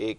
1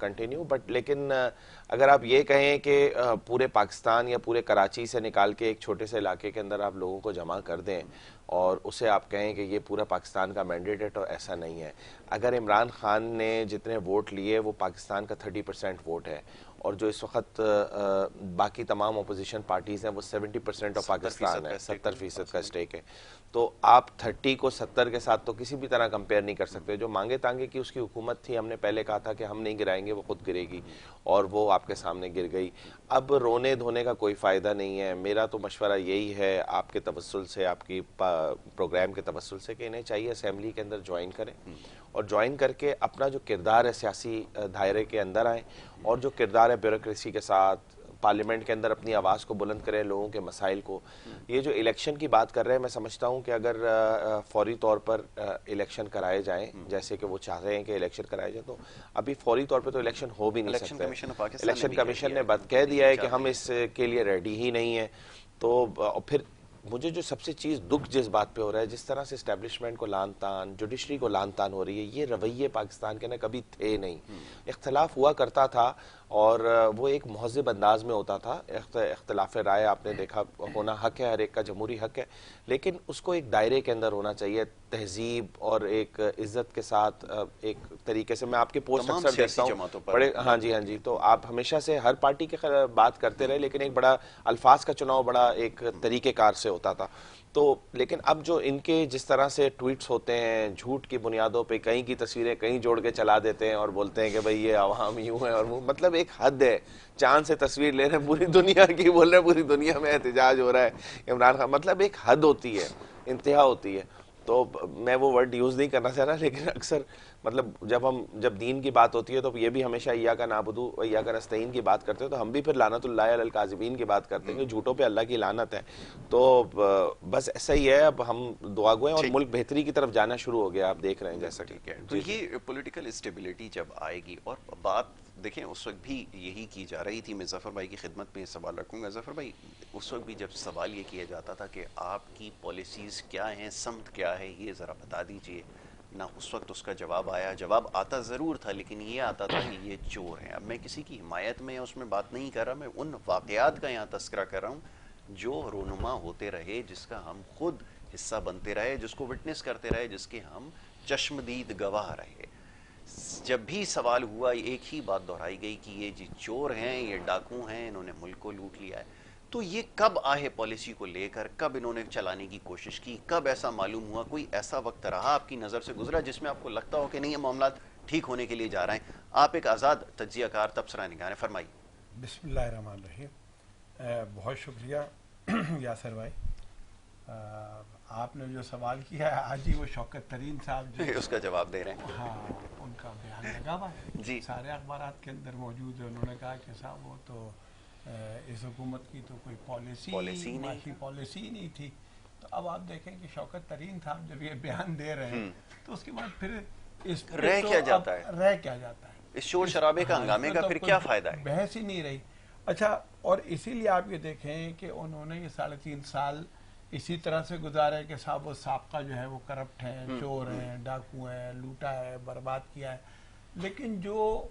continue. But لیکن اگر آپ یہ کہیں کہ پورے پاکستان یا پورے کراچی سے نکال کے ایک چھوٹے سے علاقے کے اندر آپ لوگوں کو جمع کر دیں اور اسے آپ کہیں کہ یہ پورا پاکستان کا مینڈیٹ ہے، تو ایسا نہیں ہے. اگر عمران خان نے جتنے ووٹ لیے وہ پاکستان کا 30% ووٹ ہے، اور جو اس وقت باقی تمام اپوزیشن پارٹیز ہیں وہ 70% آف پاکستان ہے، 70% کا اسٹیک ہے. تو آپ 30 کو 70 کے ساتھ تو کسی بھی طرح کمپیئر نہیں کر سکتے. جو مانگے تانگے کی اس کی حکومت تھی، ہم نے پہلے کہا تھا کہ ہم نہیں گرائیں گے، وہ خود گرے گی، اور وہ آپ کے سامنے گر گئی. اب رونے دھونے کا کوئی فائدہ نہیں ہے. میرا تو مشورہ یہی ہے آپ کے توسل سے، آپ کی پروگرام کے توسل سے، کہ انہیں چاہیے اسمبلی کے اندر جوائن کریں، اور جوائن کر کے اپنا جو کردار ہے سیاسی دائرے کے اندر آئیں، اور جو کردار ہے بیوروکریسی کے ساتھ پارلیمنٹ کے اندر اپنی آواز کو بلند کریں، لوگوں کے مسائل کو. یہ جو الیکشن کی بات کر رہے ہیں، میں سمجھتا ہوں کہ اگر فوری طور پر الیکشن کرائے جائیں، جیسے کہ وہ چاہ رہے ہیں کہ الیکشن کرائے جائیں، تو ابھی فوری طور پہ تو الیکشن ہو بھی نہیں سکتا. الیکشن کمیشن نے کہہ دیا ہے کہ ہم اس کے لیے ریڈی ہی نہیں ہیں. تو پھر مجھے جو سب سے چیز دکھ جس بات پہ ہو رہا ہے، جس طرح سے اسٹیبلشمنٹ کو لان تان، جوڈیشری کو لان تان ہو رہی ہے، یہ رویے پاکستان کے نا کبھی تھے نہیں. اختلاف ہوا کرتا تھا اور وہ ایک مہذب انداز میں ہوتا تھا. اختلاف رائے آپ نے دیکھا ہونا حق ہے، ہر ایک کا جمہوری حق ہے، لیکن اس کو ایک دائرے کے اندر ہونا چاہیے، تہذیب اور ایک عزت کے ساتھ. ایک طریقے سے میں آپ کے پوسٹ اکثر دیکھتا ہوں بڑے، ہاں جی، تو آپ ہمیشہ سے ہر پارٹی کے بات کرتے رہے، لیکن ایک بڑا الفاظ کا چناؤ بڑا ایک طریقہ کار سے ہوتا تھا. تو لیکن اب جو ان کے جس طرح سے ٹویٹس ہوتے ہیں، جھوٹ کی بنیادوں پہ کہیں کی تصویریں کہیں جوڑ کے چلا دیتے ہیں اور بولتے ہیں کہ بھئی یہ عوام یوں ہے اور وہ، مطلب ایک حد ہے. چاند سے تصویر لے رہے ہیں پوری دنیا کی، بول رہے ہیں پوری دنیا میں احتجاج ہو رہا ہے عمران خان. مطلب ایک حد ہوتی ہے، انتہا ہوتی ہے. تو میں وہ ورڈ یوز نہیں کرنا چاہ رہا، لیکن اکثر مطلب جب دین کی بات ہوتی ہے تو یہ بھی ہمیشہ ایاک نعبدو و ایاک نستعین کی بات کرتے ہیں، تو ہم بھی پھر لعنت اللہ علی الکاذبین کی بات کرتے ہیں کہ جھوٹوں پہ اللہ کی لعنت ہے. تو بس ایسا ہی ہے. اب ہم دعا گوئیں، اور ملک بہتری کی طرف جانا شروع ہو گیا، آپ دیکھ رہے ہیں جیسا کہ. تو یہ پولیٹیکل اسٹیبلٹی جب آئے گی، اور بات دیکھیں اس وقت بھی یہی کی جا رہی تھی. میں ظفر بھائی کی خدمت میں یہ سوال رکھوں گا. ظفر بھائی، اس وقت بھی جب سوال یہ کیا جاتا تھا کہ آپ کی پالیسیز کیا ہیں، سمت کیا ہے، یہ ذرا بتا دیجئے، نہ اس وقت اس کا جواب آیا. جواب آتا ضرور تھا، لیکن یہ آتا تھا کہ یہ چور ہیں. اب میں کسی کی حمایت میں اس میں بات نہیں کر رہا، میں ان واقعات کا یہاں تذکرہ کر رہا ہوں جو رونما ہوتے رہے، جس کا ہم خود حصہ بنتے رہے، جس کو وٹنس کرتے رہے، جس کے ہم چشمدید گواہ رہے. جب بھی سوال ہوا ایک ہی بات دہرائی گئی کہ یہ جی چور ہیں، یہ ڈاکو ہیں، انہوں نے ملک کو لوٹ لیا ہے. تو یہ کب آئے پالیسی کو لے کر، کب انہوں نے چلانے کی کوشش کی، کب ایسا معلوم ہوا؟ کوئی ایسا وقت رہا آپ کی نظر سے گزرا جس میں آپ کو لگتا ہو کہ نہیں، یہ معاملات ٹھیک ہونے کے لیے جا رہے ہیں؟ آپ ایک آزاد تجزیہ کار، تبصرہ نگار ہیں، فرمائیے. بسم اللہ الرحمن الرحیم. بہت شکریہ یاسر بھائی. آپ نے جو سوال کیا ہے آج ہی وہ شوکت ترین صاحب جو اس کا جواب دے رہے ہیں. ہاں، ان کا بیان لگا ہوا ہے جی، سارے اخبارات کے اندر موجود ہے. انہوں نے کہا کہ صاحب وہ تو اس حکومت کی تو کوئی پالیسی نہیں تھی. تو اب آپ دیکھیں کہ شوکت ترین صاحب جب یہ بیان دے رہے ہیں تو اس کے بعد پھر اس رہ کیا جاتا ہے اس شور شرابے کا، ہنگامے کا پھر کیا فائدہ ہے؟ بحث ہی نہیں رہی. اچھا، اور اسی لیے آپ یہ دیکھیں کہ انہوں نے یہ 3.5 سال اسی طرح سے گزارے کہ صاحب وہ سابقہ جو ہے وہ کرپٹ ہیں، چور ہیں، ڈاکو ہیں، لوٹا ہے، برباد کیا ہے. لیکن جو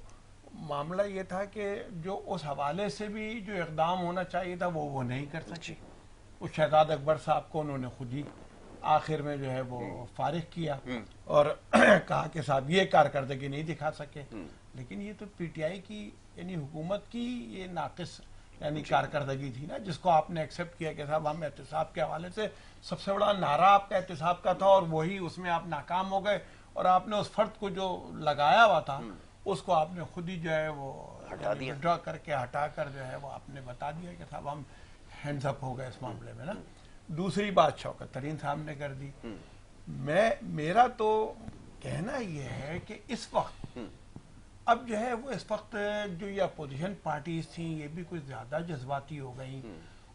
معاملہ یہ تھا کہ جو اس حوالے سے بھی جو اقدام ہونا چاہیے تھا وہ نہیں کر سکے. اس شہزاد اکبر صاحب کو انہوں نے خود ہی آخر میں جو ہے وہ فارغ کیا اور کہا کہ صاحب یہ کارکردگی نہیں دکھا سکے. لیکن یہ تو پی ٹی آئی کی یعنی حکومت کی یہ ناقص یعنی کارکردگی تھی نا، جس کو آپ نے ایکسیپٹ کیا کہ صاحب ہم احتساب کے حوالے سے، سب سے بڑا نعرہ آپ کا احتساب کا تھا اور وہی اس میں آپ ناکام ہو گئے، اور آپ نے اس فرد کو جو لگایا ہوا تھا اس کو آپ نے خود ہی جو ہے وہ ڈرا کر کے ہٹا کر جو ہے وہ آپ نے بتا دیا کہ صاحب ہم ہینڈز اپ ہو گئے اس معاملے میں نا. دوسری بات شوکت ترین صاحب نے کر دی. میرا تو کہنا یہ ہے کہ اس وقت اب جو ہے وہ اس وقت جو یہ اپوزیشن پارٹیز تھیں یہ بھی کچھ زیادہ جذباتی ہو گئیں.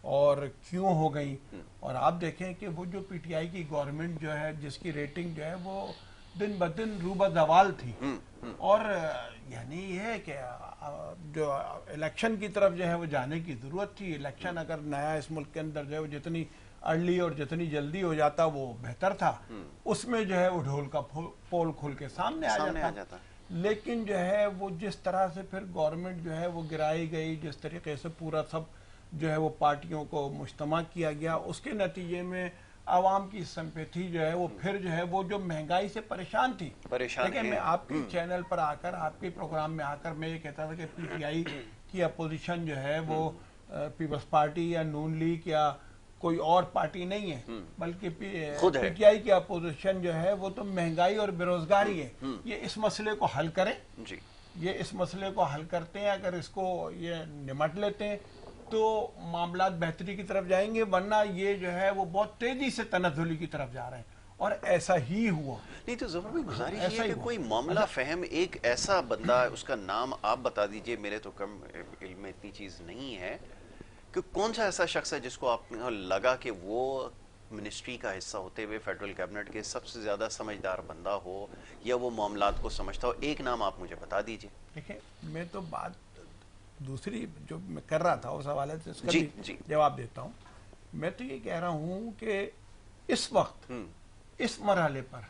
اور کیوں ہو گئیں؟ اور آپ دیکھیں کہ وہ جو پی ٹی آئی کی گورنمنٹ جو ہے جس کی ریٹنگ جو ہے وہ دن بدن روبہ زوال تھی، اور یعنی یہ ہے کہ جو الیکشن کی طرف جو ہے وہ جانے کی ضرورت تھی. الیکشن اگر نیا اس ملک کے اندر جو ہے وہ جتنی ارلی اور جتنی جلدی ہو جاتا وہ بہتر تھا. اس میں جو ہے وہ ڈھول کا پول کھل کے سامنے آ جاتا. لیکن جو ہے وہ جس طرح سے پھر گورنمنٹ جو ہے وہ گرائی گئی، جس طریقے سے پورا سب جو ہے وہ پارٹیوں کو مجتمع کیا گیا، اس کے نتیجے میں عوام کی سمپیتھی جو ہے وہ پھر جو ہے وہ جو مہنگائی سے پریشان تھی. دیکھیں میں آپ کے چینل پر آ کر، آپ کے پروگرام میں آ کر میں یہ کہتا تھا کہ پی ٹی آئی کی اپوزیشن جو ہے وہ پیپلز پارٹی یا نون لیگ یا کوئی اور پارٹی نہیں ہے، بلکہ پی ٹی آئی کی اپوزیشن جو ہے وہ تو مہنگائی اور بے روزگاری ہے. یہ اس مسئلے کو حل کریں، یہ اس مسئلے کو حل کرتے ہیں، اگر اس کو یہ نمٹ لیتے ہیں تو معاملات بہتری کی طرف جائیں گے، ورنہ یہ جو ہے وہ بہت تیزی سے تنزلی کی طرف جا رہے ہیں، اور ایسا ہی ہوا. نہیں تو ظفر بھائی گزارش یہ ہے کہ کوئی معاملہ فہم ایک ایسا بندہ، اس کا نام آپ بتا دیجئے، میرے تو کم علم میں اتنی چیز نہیں ہے، کہ کون سا ایسا شخص ہے جس کو آپ نے لگا کہ وہ منسٹری کا حصہ ہوتے ہوئے فیڈرل کیبنٹ کے سب سے زیادہ سمجھدار بندہ ہو یا وہ معاملات کو سمجھتا ہو؟ ایک نام آپ مجھے بتا دیجئے. دیکھیں میں تو بات دوسری جو میں کر رہا تھا اس حوالے سے اس کا جی بھی جی جواب دیتا ہوں. میں تو یہ کہہ رہا ہوں کہ اس وقت اس مرحلے پر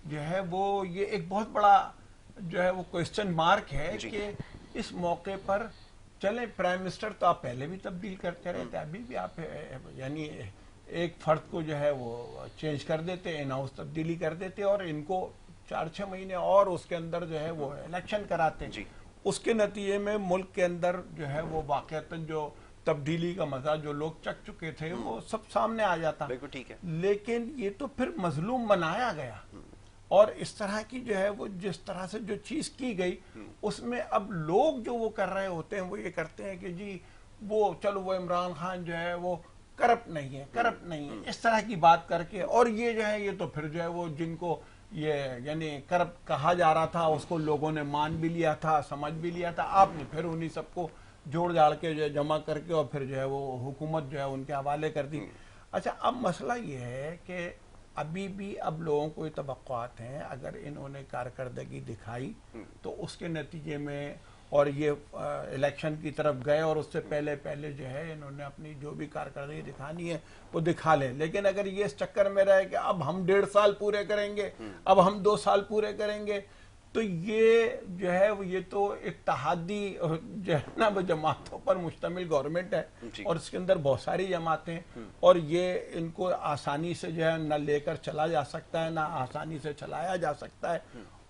جو ہے وہ یہ ایک بہت بڑا جو ہے وہ کوئسچن مارک ہے کہ اس موقع پر چلیں پرائم منسٹر تو آپ پہلے بھی تبدیل کرتے رہے تھے، ابھی بھی آپ یعنی ایک فرد کو جو ہے وہ چینج کر دیتے، ان ہاؤس تبدیلی کر دیتے اور ان کو 4-6 مہینے اور اس کے اندر جو ہے وہ الیکشن کراتے. اس کے نتیجے میں ملک کے اندر جو ہے وہ واقعتاً جو تبدیلی کا مزہ جو لوگ چکھ چکے تھے وہ سب سامنے آ جاتا. لیکن یہ تو پھر مظلوم بنایا گیا، اور اس طرح کی جو ہے وہ جس طرح سے جو چیز کی گئی اس میں اب لوگ جو وہ کر رہے ہوتے ہیں وہ یہ کرتے ہیں کہ جی وہ چلو وہ عمران خان جو ہے وہ کرپٹ نہیں ہے، کرپٹ نہیں ہے، اس طرح کی بات کر کے. اور یہ جو ہے یہ تو پھر جو ہے وہ جن کو یہ یعنی کرپٹ کہا جا رہا تھا اس کو لوگوں نے مان بھی لیا تھا، سمجھ بھی لیا تھا، آپ نے پھر انہی سب کو جوڑ جاڑ کے جو ہے جمع کر کے اور پھر جو ہے وہ حکومت جو ہے ان کے حوالے کر دی. اچھا اب مسئلہ یہ ہے کہ ابھی بھی اب لوگوں کو یہ توقعات ہیں، اگر انہوں نے کارکردگی دکھائی تو اس کے نتیجے میں اور یہ الیکشن کی طرف گئے اور اس سے پہلے جو ہے انہوں نے اپنی جو بھی کارکردگی دکھانی ہے وہ دکھا لیں. لیکن اگر یہ اس چکر میں رہے کہ اب ہم 1.5 سال پورے کریں گے، اب ہم 2 سال پورے کریں گے، تو یہ جو ہے یہ تو اتحادی جو ہے نا وہ جماعتوں پر مشتمل گورنمنٹ ہے، اور اس کے اندر بہت ساری جماعتیں، اور یہ ان کو آسانی سے جو ہے نہ لے کر چلا جا سکتا ہے نہ آسانی سے چلایا جا سکتا ہے.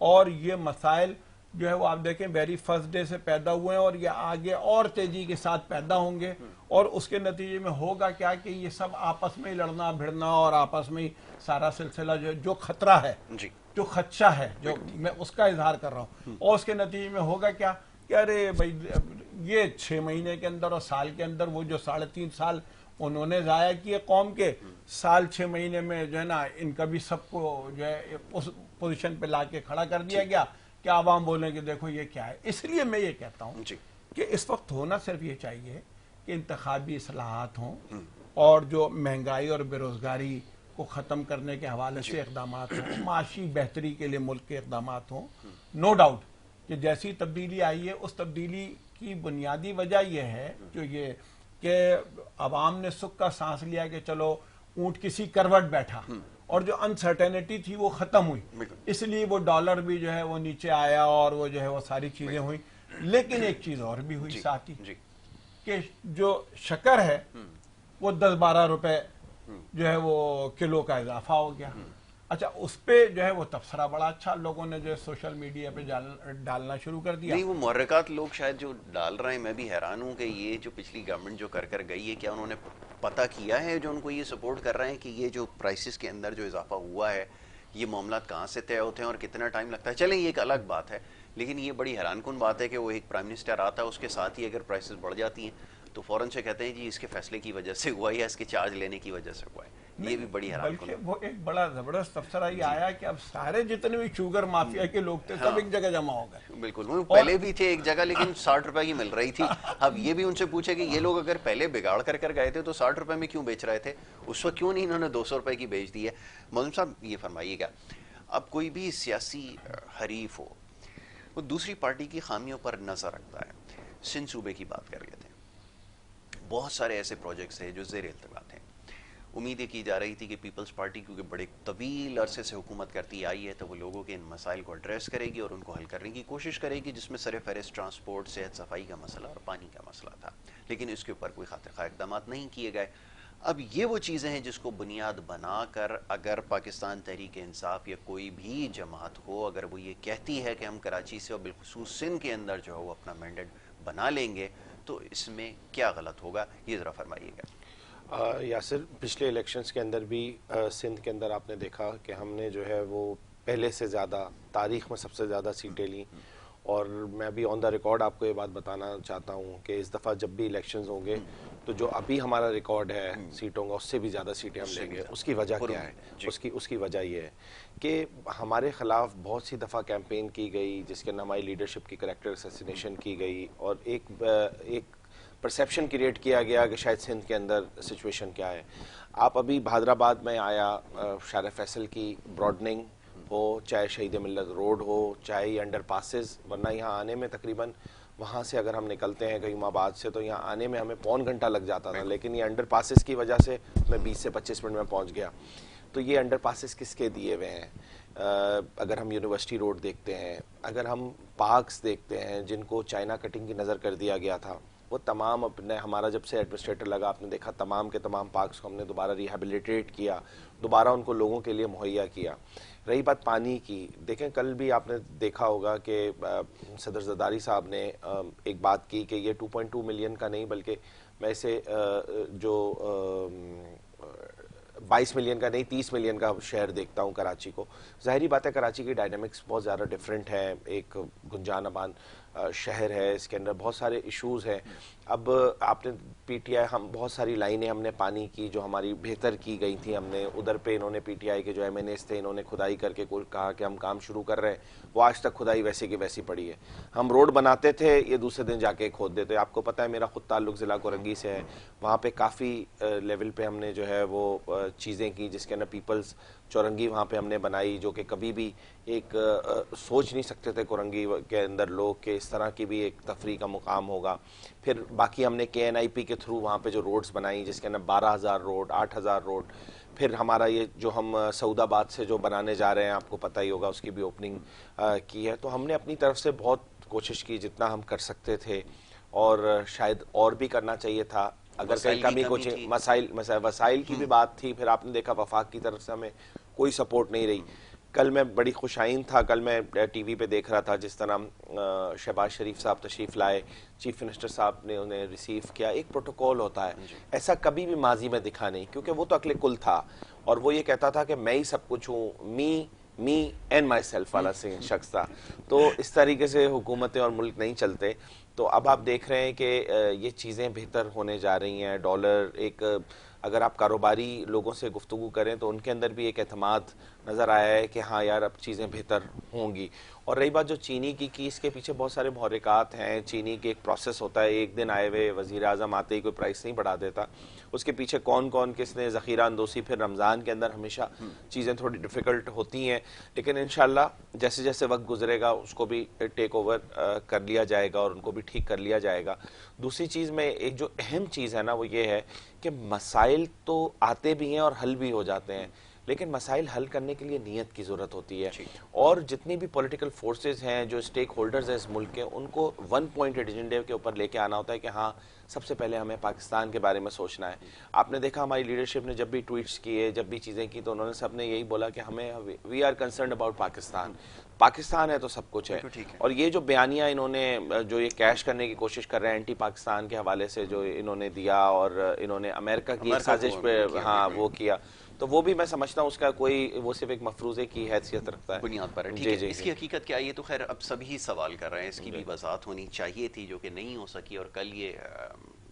اور یہ مسائل جو ہے وہ آپ دیکھیں ویری فرسٹ ڈے سے پیدا ہوئے ہیں اور یہ آگے اور تیزی کے ساتھ پیدا ہوں گے. اور اس کے نتیجے میں ہوگا کیا کہ یہ سب آپس میں لڑنا بھڑنا اور آپس میں سارا سلسلہ جو خطرہ ہے، جو خدشہ ہے، جو میں اس کا اظہار کر رہا ہوں، اور اس کے نتیجے میں ہوگا کیا کہ ارے بھائی یہ 6 مہینے کے اندر اور سال کے اندر وہ جو 3.5 سال انہوں نے ضائع کیے قوم کے، سال 6 مہینے میں جو ہے نا ان کا بھی سب کو جو ہے اس پوزیشن پہ لا کے کھڑا کر دیا گیا کہ عوام بولیں کہ دیکھو یہ کیا ہے. اس لیے میں یہ کہتا ہوں کہ اس وقت ہونا صرف یہ چاہیے کہ انتخابی اصلاحات ہوں اور جو مہنگائی اور بے روزگاری کو ختم کرنے کے حوالے سے اقدامات ہوں، معاشی بہتری کے لیے ملک کے اقدامات ہوں. نو ڈاؤٹ کہ جیسی تبدیلی آئی ہے اس تبدیلی کی بنیادی وجہ یہ ہے جو یہ کہ عوام نے سکھ کا سانس لیا کہ چلو اونٹ کسی کروٹ بیٹھا، اور جو انسرٹینٹی تھی وہ ختم ہوئی، اس لیے وہ ڈالر بھی جو ہے وہ نیچے آیا اور وہ جو ہے وہ ساری چیزیں ہوئی. لیکن ایک چیز اور بھی ہوئی ساتھ ہی کہ جو شکر ہے وہ 10-12 روپے جو ہے وہ کلو کا اضافہ ہو گیا. اچھا اس پہ جو ہے وہ تبصرہ بڑا اچھا لوگوں نے جو ہے سوشل میڈیا پہ ڈالنا شروع کر دیا. نہیں وہ محرکات لوگ شاید جو ڈال رہے ہیں، میں بھی حیران ہوں کہ یہ جو پچھلی گورنمنٹ جو کر گئی ہے، کیا انہوں نے پتہ کیا ہے جو ان کو یہ سپورٹ کر رہے ہیں کہ یہ جو پرائسز کے اندر جو اضافہ ہوا ہے یہ معاملات کہاں سے طے ہوتے ہیں اور کتنا ٹائم لگتا ہے؟ چلیں یہ ایک الگ بات ہے، لیکن یہ بڑی حیران کن بات ہے کہ وہ ایک پرائم منسٹر آتا ہے، اس کے ساتھ ہی اگر پرائسز بڑھ جاتی ہیں تو فوراً سے کہتے ہیں جی اس کے فیصلے کی وجہ سے ہوا ہے یا اس کے چارج لینے کی وجہ سے ہوا ہے. یہ بھی بڑی حیران کن. بلکہ وہ ایک بڑا زبردست تبصرہ یہ آیا کہ اب سارے جتنے بھی شوگر مافیا کے لوگ تھے سب ایک جگہ جمع ہو گئے. بالکل، وہ پہلے بھی تھے ایک جگہ لیکن 60 روپے کی مل رہی تھی. اب یہ بھی ان سے پوچھے کہ یہ لوگ اگر پہلے بگاڑ کر گئے تھے تو 60 روپے میں کیوں بیچ رہے تھے، اس وقت کیوں نہیں انہوں نے 200 روپے کی بیچ دی ہے؟ مولوی صاحب یہ فرمائیے گا، اب کوئی بھی سیاسی حریف ہو وہ دوسری پارٹی کی خامیوں پر نظر رکھتا ہے. سندھ صوبے کی بات کر لیتے ہیں، بہت سارے ایسے پروجیکٹس ہیں جو زیر التوا ہیں، امید کی جا رہی تھی کہ پیپلز پارٹی کیونکہ بڑے طویل عرصے سے حکومت کرتی آئی ہے تو وہ لوگوں کے ان مسائل کو ایڈریس کرے گی اور ان کو حل کرنے کی کوشش کرے گی، جس میں سر فہرست ٹرانسپورٹ، صحت، صفائی کا مسئلہ اور پانی کا مسئلہ تھا، لیکن اس کے اوپر کوئی خاطر خواہ اقدامات نہیں کیے گئے۔ اب یہ وہ چیزیں ہیں جس کو بنیاد بنا کر اگر پاکستان تحریک انصاف یا کوئی بھی جماعت ہو، اگر وہ یہ کہتی ہے کہ ہم کراچی سے اور بالخصوص سندھ کے اندر جو ہے وہ اپنا مینڈیٹ بنا لیں گے، تو اس میں کیا غلط ہوگا، یہ ذرا فرمائیے گا۔ یاسر، پچھلے الیکشنز کے اندر بھی سندھ کے اندر آپ نے دیکھا کہ ہم نے جو ہے وہ پہلے سے زیادہ تاریخ میں سب سے زیادہ سیٹیں لیں، اور میں ابھی آن دا ریکارڈ آپ کو یہ بات بتانا چاہتا ہوں کہ اس دفعہ جب بھی الیکشنز ہوں گے تو جو ابھی ہمارا ریکارڈ ہے سیٹوں کا، اس سے بھی زیادہ سیٹیں ہم لیں گے۔ اس کی وجہ کیا ہے؟ اس کی وجہ یہ ہے کہ ہمارے خلاف بہت سی دفعہ کیمپین کی گئی جس کے اندر ہماری لیڈرشپ کی کریکٹر اسیسینیشن کی گئی، اور ایک پرسیپشن کریٹ کیا گیا کہ شاید سندھ کے اندر سچویشن کیا ہے۔ آپ ابھی حیدرآباد میں آیا، شارع فیصل کی براڈننگ ہو، چاہے شہید ملت روڈ ہو، چاہے یہ انڈر پاسز، ورنہ یہاں آنے میں تقریباً وہاں سے اگر ہم نکلتے ہیں کہیں آباد سے تو یہاں آنے میں ہمیں پون گھنٹہ لگ جاتا تھا، لیکن یہ انڈر پاسز کی وجہ سے میں 20 سے 25 منٹ میں پہنچ گیا۔ تو یہ انڈر پاسز کس کے دیے ہوئے ہیں؟ اگر ہم یونیورسٹی روڈ دیکھتے ہیں، اگر ہم پارکس دیکھتے ہیں جن کو چائنا کٹنگ کی نظر کر دیا گیا تھا، وہ تمام اپنے ہمارا جب سے ایڈمنسٹریٹر لگا آپ نے دیکھا تمام کے تمام پارکس کو ہم نے دوبارہ ریہیبلیٹیٹ کیا، دوبارہ ان کو لوگوں کے لیے مہیا کیا۔ رہی بات پانی کی، دیکھیں کل بھی آپ نے دیکھا ہوگا کہ صدر زرداری صاحب نے ایک بات کی کہ یہ 2.2 ملین کا نہیں بلکہ میں اسے جو 22 ملین کا نہیں 30 ملین کا شہر دیکھتا ہوں کراچی کو۔ ظاہری بات ہے کراچی کی ڈائنامکس بہت زیادہ ڈیفرنٹ ہے، ایک گنجان امان شہر ہے، اس کے اندر بہت سارے ایشوز ہیں۔ اب آپ نے پی ٹی آئی، ہم بہت ساری لائنیں ہم نے پانی کی جو ہماری بہتر کی گئی تھیں، ہم نے ادھر پہ انہوں نے پی ٹی آئی کے جو ایم این ایز تھے انہوں نے کھدائی کر کے کہا کہ ہم کام شروع کر رہے ہیں، وہ آج تک کھدائی ویسی کی ویسی پڑی ہے۔ ہم روڈ بناتے تھے، یہ دوسرے دن جا کے کھود دیتے۔ آپ کو پتہ ہے میرا خود تعلق ضلع کورنگی سے ہے، وہاں پہ کافی لیول پہ ہم نے جو ہے وہ چیزیں کی جس کے اندر پیپلز چورنگی وہاں پہ ہم نے بنائی، جو کہ کبھی بھی ایک سوچ نہیں سکتے تھے کورنگی کے اندر لوگ کہ اس طرح کی بھی ایک تفریح کا مقام ہوگا۔ پھر باقی ہم نے کے این آئی پی کے تھرو وہاں پہ جو روڈز بنائی جس کے اندر 12,000 روڈ، 8,000 روڈ، پھر ہمارا یہ جو ہم سعود آباد سے جو بنانے جا رہے ہیں آپ کو پتہ ہی ہوگا اس کی بھی اوپننگ کی ہے۔ تو ہم نے اپنی طرف سے بہت کوشش کی جتنا ہم کر سکتے تھے، اور شاید اور بھی کرنا چاہیے تھا اگر کہیں کمی کچھ وسائل کی بھی بات تھی۔ پھر آپ نے دیکھا وفاق کی طرف سے ہمیں کوئی سپورٹ نہیں رہی۔ کل میں بڑی خوش آئین تھا، کل میں ٹی وی پہ دیکھ رہا تھا جس طرح شہباز شریف صاحب تشریف لائے، چیف منسٹر صاحب نے انہیں ریسیو کیا۔ ایک پروٹوکول ہوتا ہے، ایسا کبھی بھی ماضی میں دکھا نہیں، کیونکہ وہ تو عقل کل تھا اور وہ یہ کہتا تھا کہ میں ہی سب کچھ ہوں، می اینڈ مائی سیلف والا شخص تھا۔ تو اس طریقے سے حکومتیں اور ملک نہیں چلتے۔ تو اب آپ دیکھ رہے ہیں کہ یہ چیزیں بہتر ہونے جا رہی ہیں۔ ڈالر ایک، اگر آپ کاروباری لوگوں سے گفتگو کریں تو ان کے اندر بھی ایک اعتماد نظر آیا ہے کہ ہاں یار اب چیزیں بہتر ہوں گی۔ اور رہی بات جو چینی کی اس کے پیچھے بہت سارے محرکات ہیں۔ چینی کے ایک پروسیس ہوتا ہے، ایک دن آئے ہوئے وزیر اعظم آتے ہی کوئی پرائس نہیں بڑھا دیتا، اس کے پیچھے کون کس نے ذخیرہ اندوسی، پھر رمضان کے اندر ہمیشہ چیزیں تھوڑی ڈیفیکلٹ ہوتی ہیں، لیکن انشاءاللہ جیسے جیسے وقت گزرے گا اس کو بھی ٹیک اوور کر لیا جائے گا اور ان کو بھی ٹھیک کر لیا جائے گا۔ دوسری چیز میں ایک جو اہم چیز ہے نا وہ یہ ہے کہ مسائل تو آتے بھی ہیں اور حل بھی ہو جاتے ہیں، لیکن مسائل حل کرنے کے لیے نیت کی ضرورت ہوتی ہے، اور جتنی بھی پولیٹیکل فورسز ہیں جو اسٹیک ہولڈرز ہیں اس ملک کے، ان کو ون پوائنٹڈ ایجنڈے کے اوپر لے کے آنا ہوتا ہے کہ ہاں سب سے پہلے ہمیں پاکستان کے بارے میں سوچنا ہے۔ آپ نے دیکھا ہماری لیڈرشپ نے جب بھی ٹویٹس کیے، جب بھی چیزیں کی، تو انہوں نے سب نے یہی بولا کہ ہمیں we are concerned about Pakistan ہے تو سب کچھ ہے۔ اور یہ جو بیانیہ انہوں نے جو یہ کیش کرنے کی کوشش کر رہے ہیں اینٹی پاکستان کے حوالے سے جو انہوں نے دیا، اور انہوں نے امریکہ کی سازش پہ ہاں وہ کیا، تو وہ بھی میں سمجھتا ہوں اس کا کوئی، وہ صرف ایک مفروضے کی حیثیت رکھتا ہے بنیاد پر۔ ٹھیک ہے، اس کی حقیقت کیا ہے یہ تو خیر اب سبھی سوال کر رہے ہیں، اس کی بھی وضاحت ہونی چاہیے تھی جو کہ نہیں ہو سکی، اور کل یہ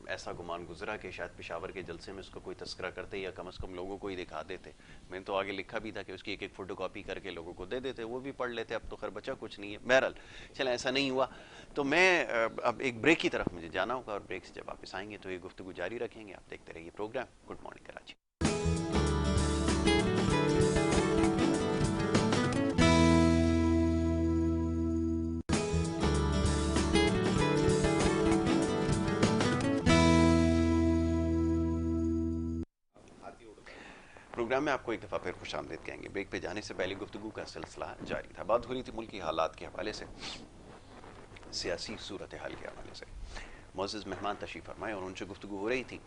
ایسا گمان گزرا کہ شاید پشاور کے جلسے میں اس کو کوئی تذکرہ کرتے یا کم از کم لوگوں کو ہی دکھا دیتے۔ میں نے تو آگے لکھا بھی تھا کہ اس کی ایک فوٹو کاپی کر کے لوگوں کو دے دیتے، وہ بھی پڑھ لیتے، اب تو خیر بچا کچھ نہیں ہے۔ بہرحال چلیں ایسا نہیں ہوا، تو میں اب ایک بریک کی طرف مجھے جانا ہوگا، اور بریک سے جب واپس آئیں گے تو یہ گفتگو جاری رکھیں گے۔ آپ دیکھتے رہیے program good morning Karachi. Program میں آپ کو ایک دفعہ پھر خوش آمدید کہیں گے. بریک پہ جانے سے پہلے گفتگو کا سلسلہ جاری تھا. بات ہو رہی تھی ملکی حالات کے حوالے سے, سیاسی صورتحال کے حوالے سے. معزز مہمان تشریف فرمائے اور ان سے گفتگو ہو رہی تھی.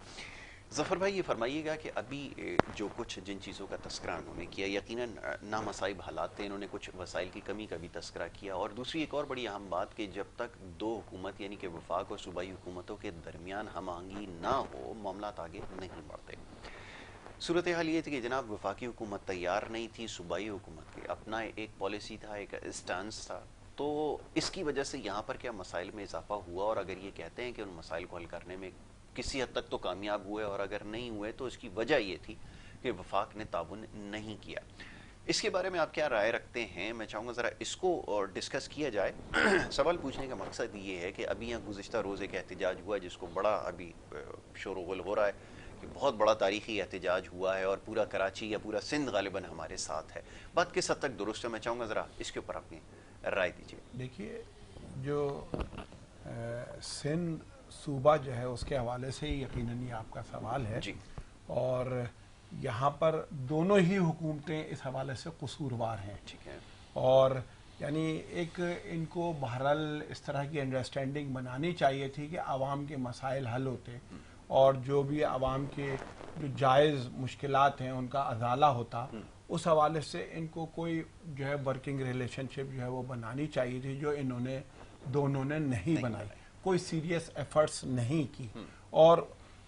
ظفر بھائی یہ فرمائیے گا کہ ابھی جو کچھ جن چیزوں کا تذکرہ انہوں نے کیا, یقیناً نامصائب حالات تھے, انہوں نے کچھ وسائل کی کمی کا بھی تذکرہ کیا, اور دوسری ایک اور بڑی اہم بات کہ جب تک دو حکومت یعنی کہ وفاق اور صوبائی حکومتوں کے درمیان ہم آہنگی نہ ہو, معاملات آگے نہیں بڑھتے. صورتحال یہ تھی کہ جناب وفاقی حکومت تیار نہیں تھی, صوبائی حکومت کے اپنا ایک پالیسی تھا, ایک اسٹانس تھا. تو اس کی وجہ سے یہاں پر کیا مسائل میں اضافہ ہوا, اور اگر یہ کہتے ہیں کہ ان مسائل کو حل کرنے میں کسی حد تک تو کامیاب ہوئے, اور اگر نہیں ہوئے تو اس کی وجہ یہ تھی کہ وفاق نے تعاون نہیں کیا. اس کے بارے میں آپ کیا رائے رکھتے ہیں؟ میں چاہوں گا ذرا اس کو ڈسکس کیا جائے. سوال پوچھنے کا مقصد یہ ہے کہ ابھی یہاں گزشتہ روز ایک احتجاج ہوا جس کو بڑا ابھی شور و غل ہو رہا ہے کہ بہت بڑا تاریخی احتجاج ہوا ہے, اور پورا کراچی یا پورا سندھ غالباً ہمارے ساتھ ہے. بات کس حد تک درست ہے؟ میں چاہوں گا ذرا اس کے اوپر اپنی رائے دیجیے. دیکھیے, جو سندھ صوبہ جو ہے اس کے حوالے سے یقیناً یہ آپ کا سوال ہے, جی, اور یہاں پر دونوں ہی حکومتیں اس حوالے سے قصوروار ہیں. ٹھیک ہے, اور یعنی ایک ان کو بہرحال اس طرح کی انڈرسٹینڈنگ بنانی چاہیے تھی کہ عوام کے مسائل حل ہوتے, اور جو بھی عوام کے جو جائز مشکلات ہیں ان کا ازالہ ہوتا. اس حوالے سے ان کو کوئی جو ہے ورکنگ ریلیشن شپ جو ہے وہ بنانی چاہیے تھی, جو انہوں نے دونوں نے نہیں بنائی, کوئی سیریس ایفرٹس نہیں کی. اور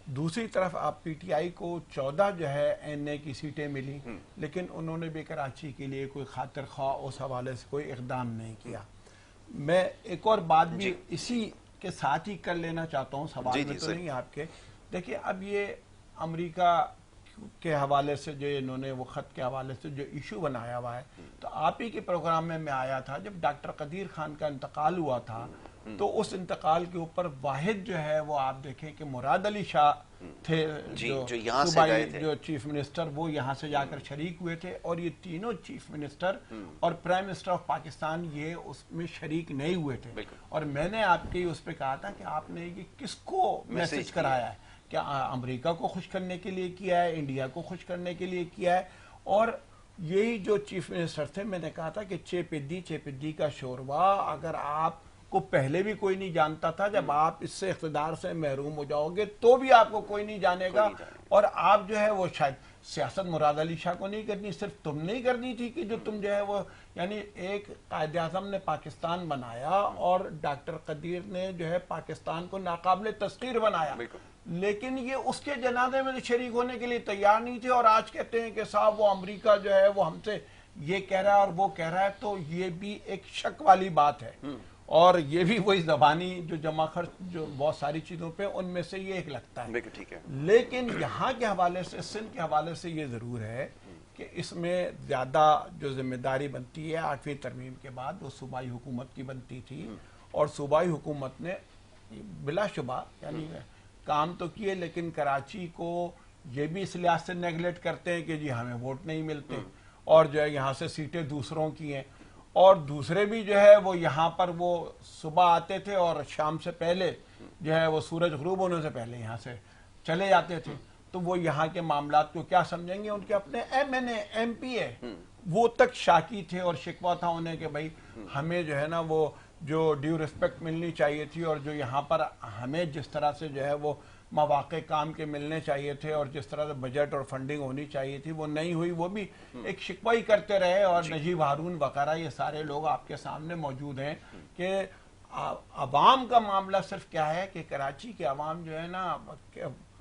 دوسری طرف آپ پی ٹی آئی کو 14 جو ہے این اے کی سیٹیں ملی, لیکن انہوں نے بھی کراچی کے لیے کوئی خاطر خواہ اس حوالے سے کوئی اقدام نہیں کیا. میں ایک اور بات بھی اسی کے ساتھ ہی کر لینا چاہتا ہوں, سوال میں تو نہیں آپ کے. دیکھیے, اب یہ امریکہ کے حوالے سے جو انہوں نے وہ خط کے حوالے سے جو ایشو بنایا ہوا ہے, تو آپ ہی کے پروگرام میں آیا تھا جب ڈاکٹر قدیر خان کا انتقال ہوا تھا, تو اس انتقال کے اوپر واحد جو ہے وہ آپ دیکھیں کہ مراد علی شاہ تھے, جو صوبائی جو چیف منسٹر, وہ یہاں سے جا کر شریک ہوئے تھے. اور یہ تینوں چیف منسٹر اور پرائم منسٹر آف پاکستان یہ اس میں شریک نہیں ہوئے تھے. اور میں نے آپ کے اس پہ کہا تھا کہ آپ نے یہ کس کو میسج کرایا ہے, کیا امریکہ کو خوش کرنے کے لیے کیا ہے, انڈیا کو خوش کرنے کے لیے کیا ہے؟ اور یہی جو چیف منسٹر تھے, میں نے کہا تھا کہ چیپدی کا شوروا اگر آپ کو پہلے بھی کوئی نہیں جانتا تھا, جب آپ اس سے اقتدار سے محروم ہو جاؤ گے تو بھی آپ کو کوئی نہیں جانے گا. اور آپ جو ہے وہ شاید سیاست مراد علی شاہ کو نہیں کرنی, صرف تم نہیں کرنی تھی کہ جو تم جو ہے وہ, یعنی ایک قائد اعظم نے پاکستان بنایا اور ڈاکٹر قدیر نے جو ہے پاکستان کو ناقابل تسخیر بنایا, لیکن یہ اس کے جنازے میں شریک ہونے کے لیے تیار نہیں تھے. اور آج کہتے ہیں کہ صاحب وہ امریکہ جو ہے وہ ہم سے یہ کہہ رہا ہے اور وہ کہہ رہا ہے. تو یہ بھی ایک شک والی بات ہے, اور یہ بھی وہی زبانی جو جمع خرچ جو بہت ساری چیزوں پہ, ان میں سے یہ ایک لگتا ہے. لیکن یہاں کے حوالے سے, سندھ کے حوالے سے یہ ضرور ہے کہ اس میں زیادہ جو ذمہ داری بنتی ہے 8ویں ترمیم کے بعد وہ صوبائی حکومت کی بنتی تھی. اور صوبائی حکومت نے بلا شبہ یعنی کام تو کیے, لیکن کراچی کو یہ بھی اس لحاظ سے نیگلیکٹ کرتے ہیں کہ جی ہمیں ووٹ نہیں ملتے, اور جو ہے یہاں سے سیٹیں دوسروں کی ہیں. اور دوسرے بھی جو ہے وہ یہاں پر وہ صبح آتے تھے اور شام سے پہلے جو ہے وہ سورج غروب ہونے سے پہلے یہاں سے چلے جاتے تھے. تو وہ یہاں کے معاملات کو کیا سمجھیں گے؟ ان کے اپنے M N A M P A وہ تک شاکی تھے اور شکوہ تھا انہیں کہ بھائی ہمیں جو ہے نا وہ جو ڈیو ریسپیکٹ ملنی چاہیے تھی, اور جو یہاں پر ہمیں جس طرح سے جو ہے وہ مواقع کام کے ملنے چاہیے تھے اور جس طرح سے بجٹ اور فنڈنگ ہونی چاہیے تھی وہ نہیں ہوئی. وہ بھی ایک شکوہ ہی کرتے رہے. اور نجیب ہارون وغیرہ یہ سارے لوگ آپ کے سامنے موجود ہیں کہ عوام کا معاملہ صرف کیا ہے کہ کراچی کے عوام جو ہے نا,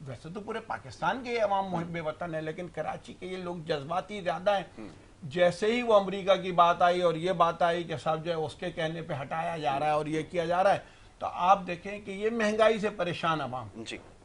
ویسے تو پورے پاکستان کے عوام محب وطن ہے, لیکن کراچی کے یہ لوگ جذباتی زیادہ ہیں. جیسے ہی وہ امریکہ کی بات آئی اور یہ بات آئی کہ صاحب جو ہے اس کے کہنے پہ ہٹایا جا رہا ہے اور یہ کیا جا رہا ہے, تو آپ دیکھیں کہ یہ مہنگائی سے پریشان عوام,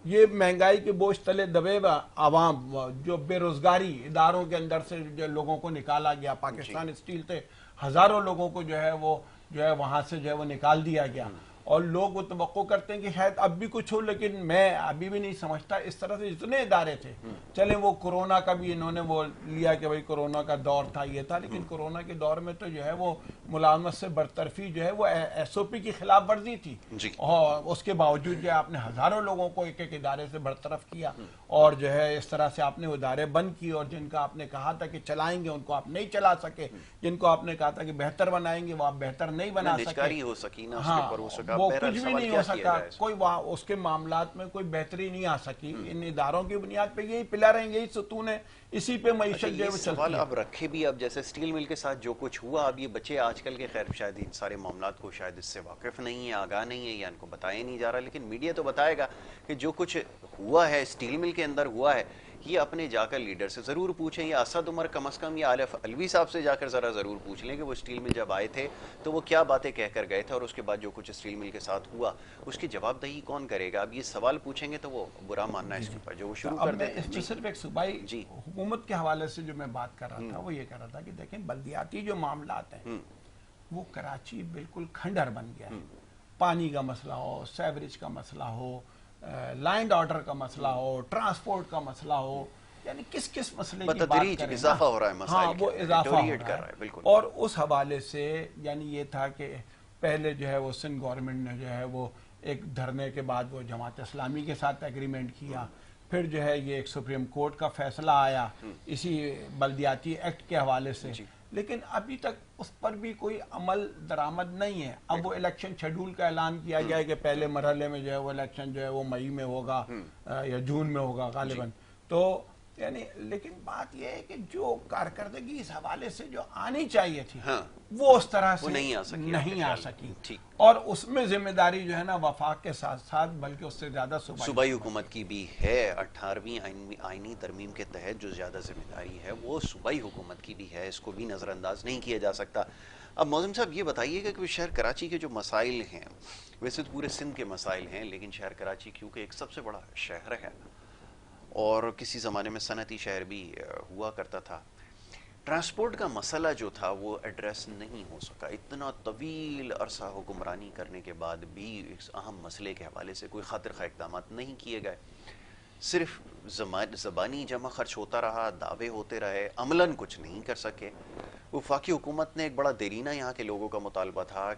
یہ مہنگائی کے بوجھ تلے دبے عوام, جو بے روزگاری اداروں کے اندر سے جو لوگوں کو نکالا گیا, پاکستان اسٹیل سے ہزاروں لوگوں کو جو ہے وہاں سے جو ہے وہ نکال دیا گیا. اور لوگ وہ توقع کرتے ہیں کہ شاید اب بھی کچھ ہو, لیکن میں ابھی بھی نہیں سمجھتا. اس طرح سے جتنے ادارے تھے, چلیں وہ کورونا کا بھی انہوں نے وہ لیا کہ بھائی کورونا کا دور تھا, یہ تھا, لیکن کورونا کے دور میں تو جو ہے وہ ملازمت سے برطرفی جو ہے وہ ایس او پی کی خلاف ورزی تھی جی۔ اور اس کے باوجود جو ہے آپ نے ہزاروں لوگوں کو ایک ایک ادارے سے برطرف کیا اور جو ہے اس طرح سے آپ نے ادارے بند کی اور جن کا آپ نے کہا تھا کہ چلائیں گے ان کو آپ نہیں چلا سکے، جن کو آپ نے کہا تھا کہ بہتر بنائیں گے وہ آپ بہتر نہیں بنا سکے، نجکاری ہو سکی نہ اس ہاں کے اوپر ہو سکا، وہ بہرحال کچھ بھی سوال نہیں کیا ہو کیا سکا، جائے اس کوئی وہاں اس کے معاملات میں کوئی بہتری نہیں آ سکی۔ ان اداروں کی بنیاد پہ یہی پلر ہیں، یہی ستون ہیں، اسی پہ اچھا معیشت جو ہے یہ وہ سوال چلتی ہے۔ اب رکھے بھی، اب جیسے اسٹیل مل کے ساتھ جو کچھ ہوا، اب یہ بچے آج کل کے خیر شاید ان سارے معاملات کو شاید اس سے واقف نہیں ہے، آگاہ نہیں ہے، یا ان کو بتایا نہیں جا رہا، لیکن میڈیا تو بتائے گا کہ جو کچھ ہوا ہے اسٹیل مل کے اندر ہوا ہے، یہ اپنے جا کر لیڈر سے ضرور پوچھیں، یا اسد عمر کم از کم یا عالف الوی صاحب سے جا کر ذرا ضرور پوچھ لیں کہ وہ اسٹیل مل جب آئے تھے تو وہ کیا باتیں کہہ کر گئے تھے، اور اس کے بعد جو کچھ اسٹیل مل کے ساتھ ہوا اس کی جواب دہی کون کرے گا؟ اب یہ سوال پوچھیں گے تو وہ برا ماننا ہے اس کے اوپر جو وہ شروع اب کر میں دیتے اس ہیں۔ میں جی صرف ایک صوبائی جی حکومت کے حوالے سے جو میں بات کر رہا تھا وہ یہ کر رہا تھا کہ دیکھیں بلدیاتی جو معاملات ہیں وہ کراچی بالکل کھنڈر بن گیا ہے، پانی کا مسئلہ ہو، سیوریج کا مسئلہ ہو، لینڈ آرڈر کا مسئلہ ہو، ٹرانسپورٹ کا مسئلہ ہو، یعنی کس کس مسئلے کی بات بتدریج کریں اضافہ ہو رہا ہے مسائل ہاں کے وہ اندر، اضافہ ہو deteriorate کر رہا رہا ہے، ہے۔ بالکل۔ اور اس حوالے سے یعنی یہ تھا کہ پہلے جو ہے وہ سندھ گورنمنٹ نے جو ہے وہ ایک دھرنے کے بعد وہ جماعت اسلامی کے ساتھ ایگریمنٹ کیا، پھر جو ہے یہ ایک سپریم کورٹ کا فیصلہ آیا اسی بلدیاتی ایکٹ کے حوالے سے، لیکن ابھی تک اس پر بھی کوئی عمل درآمد نہیں ہے۔ اب وہ الیکشن شیڈول کا اعلان کیا گیا ہے کہ پہلے مرحلے میں جو ہے وہ الیکشن جو ہے وہ مئی میں ہوگا یا جون میں ہوگا غالباً، تو یعنی لیکن بات یہ ہے کہ جو کارکردگی اس حوالے سے جو آنی چاہیے تھی وہ اس طرح سے نہیں آ سکی، نہیں آ سکی، ٹھیک۔ اور اس میں ذمہ داری جو ہے نا وفاق کے ساتھ ساتھ بلکہ اس سے زیادہ صوبائی حکومت کی بھی ہے، 18ویں آئینی ترمیم کے تحت جو زیادہ ذمہ داری ہے وہ صوبائی حکومت کی بھی ہے، اس کو بھی نظر انداز نہیں کیا جا سکتا۔ اب معظم صاحب یہ بتائیے گا کہ شہر کراچی کے جو مسائل ہیں، ویسے تو پورے سندھ کے مسائل ہیں، لیکن شہر کراچی کیونکہ ایک سب سے بڑا شہر ہے اور کسی زمانے میں صنعتی شہر بھی ہوا کرتا تھا، ٹرانسپورٹ کا مسئلہ جو تھا وہ ایڈریس نہیں ہو سکا، اتنا طویل عرصہ حکمرانی کرنے کے بعد بھی اس اہم مسئلے کے حوالے سے کوئی خاطر خواہ اقدامات نہیں کیے گئے، صرف زبانی جمع خرچ ہوتا رہا، دعوے ہوتے رہے، عملاً کچھ نہیں کر سکے۔ وفاقی حکومت نے ایک بڑا دیرینہ یہاں کے لوگوں کا مطالبہ تھا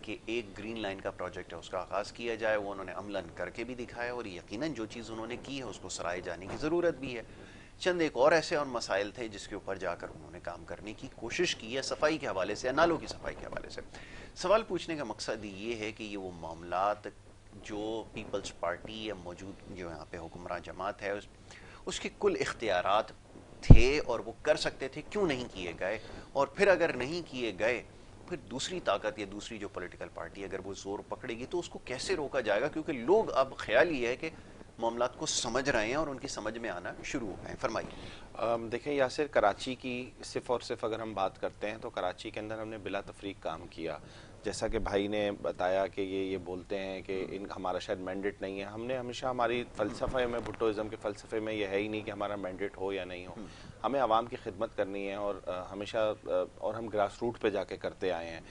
کہ ایک گرین لائن کا پروجیکٹ ہے اس کا آغاز کیا جائے، وہ انہوں نے عملاً کر کے بھی دکھایا، اور یقیناً جو چیز انہوں نے کی ہے اس کو سرائے جانے کی ضرورت بھی ہے۔ چند ایک اور ایسے اور مسائل تھے جس کے اوپر جا کر انہوں نے کام کرنے کی کوشش کی ہے، صفائی کے حوالے سے، نالوں کی صفائی کے حوالے سے۔ سوال پوچھنے کا مقصد یہ ہے کہ یہ وہ معاملات جو پیپلز پارٹی یا موجود جو یہاں پہ حکمراں جماعت ہے اس کے کل اختیارات تھے اور وہ کر سکتے تھے، کیوں نہیں کیے گئے؟ اور پھر اگر نہیں کیے گئے پھر دوسری طاقت یا دوسری جو پولیٹیکل پارٹی اگر وہ زور پکڑے گی تو اس کو کیسے روکا جائے گا؟ کیونکہ لوگ اب خیال یہ ہے کہ معاملات کو سمجھ رہے ہیں اور ان کی سمجھ میں آنا شروع ہو گئے ہیں۔ فرمائیے۔ دیکھیں یاسر، کراچی کی صرف اور صرف اگر ہم بات کرتے ہیں تو کراچی کے اندر ہم نے بلا تفریق کام کیا، جیسا کہ بھائی نے بتایا کہ یہ بولتے ہیں کہ ہمارا شاید مینڈیٹ نہیں ہے۔ ہم نے ہمیشہ ہماری فلسفے میں، بھٹوازم کے فلسفے میں یہ ہے ہی نہیں کہ ہمارا مینڈیٹ ہو یا نہیں ہو، ہمیں عوام کی خدمت کرنی ہے اور ہمیشہ اور ہم گراس روٹ پہ جا کے کرتے آئے ہیں۔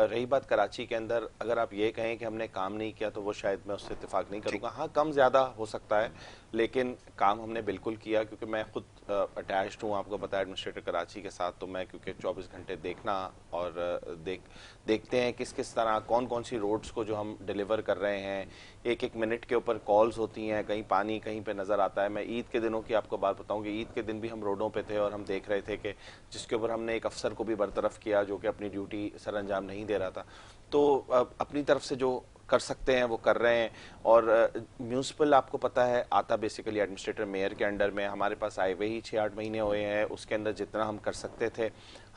رہی بات کراچی کے اندر، اگر آپ یہ کہیں کہ ہم نے کام نہیں کیا تو وہ شاید میں اس سے اتفاق نہیں کروں گا، ہاں کم زیادہ ہو سکتا ہے لیکن کام ہم نے بالکل کیا، کیونکہ میں خود اٹیچڈ ہوں، آپ کو بتایا ایڈمنسٹریٹر کراچی کے ساتھ، تو میں کیونکہ 24 گھنٹے دیکھنا اور دیکھتے ہیں کس طرح کون سی روڈز کو جو ہم ڈیلیور کر رہے ہیں، ایک ایک منٹ کے اوپر کالز ہوتی ہیں، کہیں پانی کہیں پہ نظر آتا ہے۔ میں عید کے دنوں کی آپ کو بات بتاؤں کہ عید کے دن بھی ہم روڈوں پہ تھے اور ہم دیکھ رہے تھے کہ جس کے اوپر ہم نے ایک افسر کو بھی برطرف کیا جو کہ اپنی ڈیوٹی سر انجام نہیں دے رہا تھا۔ تو اپنی طرف سے جو کر سکتے ہیں وہ کر رہے ہیں، اور میونسپل آپ کو پتہ ہے آتا بیسیکلی ایڈمنسٹریٹر میئر کے انڈر میں، ہمارے پاس آئے ہوئے ہی 6-8 مہینے ہوئے ہیں، اس کے اندر جتنا ہم کر سکتے تھے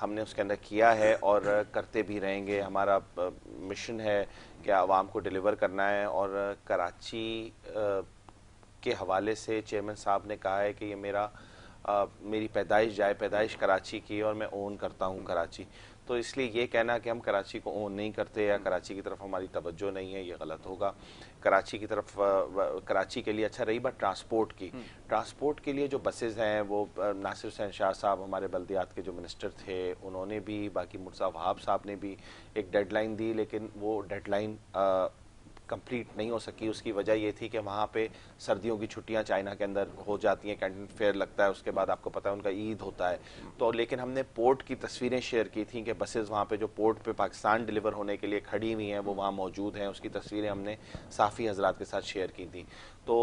ہم نے اس کے اندر کیا ہے اور کرتے بھی رہیں گے۔ ہمارا مشن ہے کہ عوام کو ڈیلیور کرنا ہے، اور کراچی کے حوالے سے چیئرمین صاحب نے کہا ہے کہ یہ میری پیدائش جائے پیدائش کراچی کی اور میں اون کرتا ہوں کراچی، تو اس لیے یہ کہنا کہ ہم کراچی کو اون نہیں کرتے یا کراچی کی طرف ہماری توجہ نہیں ہے یہ غلط ہوگا۔ کراچی کی طرف، کراچی کے لیے اچھا رہی بات ٹرانسپورٹ کی، ٹرانسپورٹ کے لیے جو بسز ہیں وہ ناصر حسین شاہ صاحب ہمارے بلدیات کے جو منسٹر تھے انہوں نے بھی، باقی مرزا وہاب صاحب نے بھی ایک ڈیڈ لائن دی، لیکن وہ ڈیڈ لائن کمپلیٹ نہیں ہو سکی. اس کی وجہ یہ تھی کہ وہاں پہ سردیوں کی چھٹیاں چائنا کے اندر ہو جاتی ہیں, کینٹن فیئر لگتا ہے, اس کے بعد آپ کو پتہ ہے ان کا عید ہوتا ہے. تو لیکن ہم نے پورٹ کی تصویریں شیئر کی تھیں کہ بسز وہاں پہ جو پورٹ پہ پاکستان ڈیلیور ہونے کے لیے کھڑی ہوئی ہیں وہ وہاں موجود ہیں. اس کی تصویریں ہم نے صحافی حضرات کے ساتھ شیئر کی تھیں. تو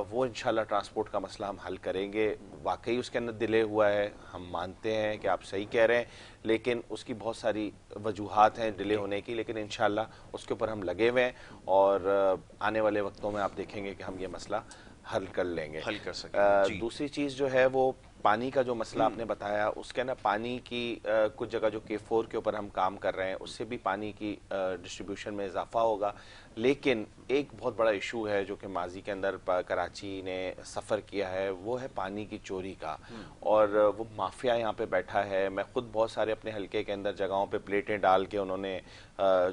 وہ انشاءاللہ ٹرانسپورٹ کا مسئلہ ہم حل کریں گے. واقعی اس کے اندر ڈیلے ہوا ہے, ہم مانتے ہیں کہ آپ صحیح کہہ رہے ہیں, لیکن اس کی بہت ساری وجوہات ہیں ڈیلے ہونے کی, لیکن انشاءاللہ اس کے اوپر ہم لگے ہوئے ہیں اور آنے والے وقتوں میں آپ دیکھیں گے کہ ہم یہ مسئلہ حل کر لیں گے. حل کر سکیں. دوسری چیز جو ہے وہ پانی کا جو مسئلہ آپ نے بتایا, اس کے نا پانی کی کچھ جگہ جو K4 کے اوپر ہم کام کر رہے ہیں اس سے بھی پانی کی ڈسٹریبیوشن میں اضافہ ہوگا. لیکن ایک بہت بڑا ایشو ہے جو کہ ماضی کے اندر کراچی نے سفر کیا ہے, وہ ہے پانی کی چوری کا. اور وہ مافیا یہاں پہ بیٹھا ہے. میں خود بہت سارے اپنے حلقے کے اندر جگہوں پہ پلیٹیں ڈال کے انہوں نے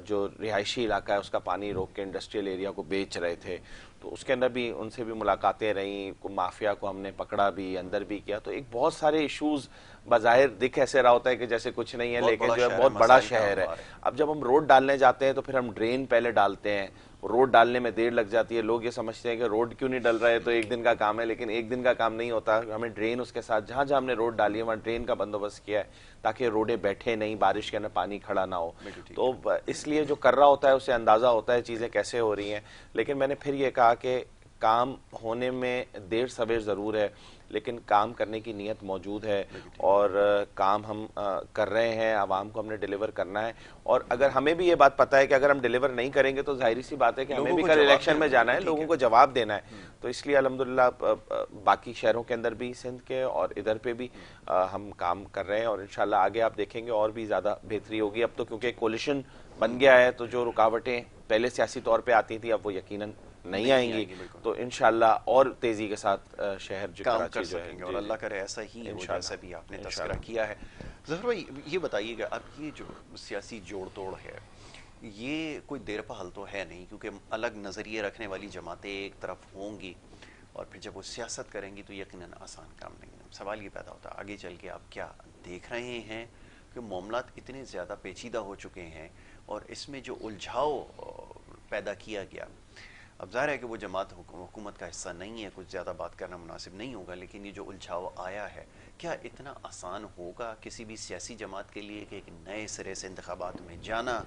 جو رہائشی علاقہ ہے اس کا پانی روک کے انڈسٹریل ایریا کو بیچ رہے تھے. تو اس کے اندر بھی ان سے بھی ملاقاتیں رہیں, مافیا کو ہم نے پکڑا بھی, اندر بھی کیا. تو ایک بہت سارے ایشوز بظاہر دکھ ایسے رہا ہوتا ہے کہ جیسے کچھ نہیں ہے, لیکن جو ہے بہت بڑا شہر ہے. اب جب ہم روڈ ڈالنے جاتے ہیں تو پھر ہم ڈرین پہلے ڈالتے ہیں, روڈ ڈالنے میں دیر لگ جاتی ہے. لوگ یہ سمجھتے ہیں کہ روڈ کیوں نہیں ڈل رہا ہے, تو ایک دن کا کام ہے, لیکن ایک دن کا کام نہیں ہوتا. ہمیں ڈرین اس کے ساتھ جہاں جہاں ہم نے روڈ ڈالی ہے وہاں ڈرین کا بندوبست کیا ہے تاکہ روڈیں بیٹھے نہیں, بارش کے اندر پانی کھڑا نہ ہو. تو اس لیے جو کر رہا ہوتا ہے اسے اندازہ ہوتا ہے چیزیں کیسے ہو رہی ہیں. لیکن میں نے پھر یہ کہا کہ کام ہونے میں دیر سویر ضرور ہے, لیکن کام کرنے کی نیت موجود ہے اور کام ہم کر رہے ہیں. عوام کو ہم نے ڈیلیور کرنا ہے, اور اگر ہمیں بھی یہ بات پتہ ہے کہ اگر ہم ڈیلیور نہیں کریں گے تو ظاہری سی بات ہے کہ ہمیں بھی کل الیکشن میں جانا ہے, لوگوں کو جواب دینا ہے. تو اس لیے الحمدللہ باقی شہروں کے اندر بھی, سندھ کے اور ادھر پہ بھی ہم کام کر رہے ہیں, اور انشاءاللہ آگے آپ دیکھیں گے اور بھی زیادہ بہتری ہوگی. اب تو کیونکہ کولیشن بن گیا ہے تو جو رکاوٹیں پہلے سیاسی طور پہ آتی تھیں اب وہ یقیناً نہیں آئیں گی. تو انشاءاللہ اور تیزی کے ساتھ شہر جو کام کراچی کر جو ہے, سکیں گے, اور اللہ کرے ایسا ہی ہو جیسا بھی آپ نے تذکرہ کیا ہے. ظفر بھائی یہ بتائیے گا, اب یہ جو سیاسی جوڑ توڑ ہے یہ کوئی دیر پا حل تو ہے نہیں, کیونکہ الگ نظریے رکھنے والی جماعتیں ایک طرف ہوں گی اور پھر جب وہ سیاست کریں گی تو یقیناً آسان کام نہیں ہے. سوال یہ پیدا ہوتا ہے آگے چل کے آپ کیا دیکھ رہے ہیں کہ معاملات اتنے زیادہ پیچیدہ ہو چکے ہیں اور اس میں جو الجھاؤ پیدا کیا گیا, اب ظاہر ہے کہ وہ جماعت حکومت کا حصہ نہیں ہے, کچھ زیادہ بات کرنا مناسب نہیں ہوگا, لیکن یہ جو الجھاؤ آیا ہے کیا اتنا آسان ہوگا کسی بھی سیاسی جماعت کے لیے کہ ایک نئے سرے سے انتخابات میں جانا,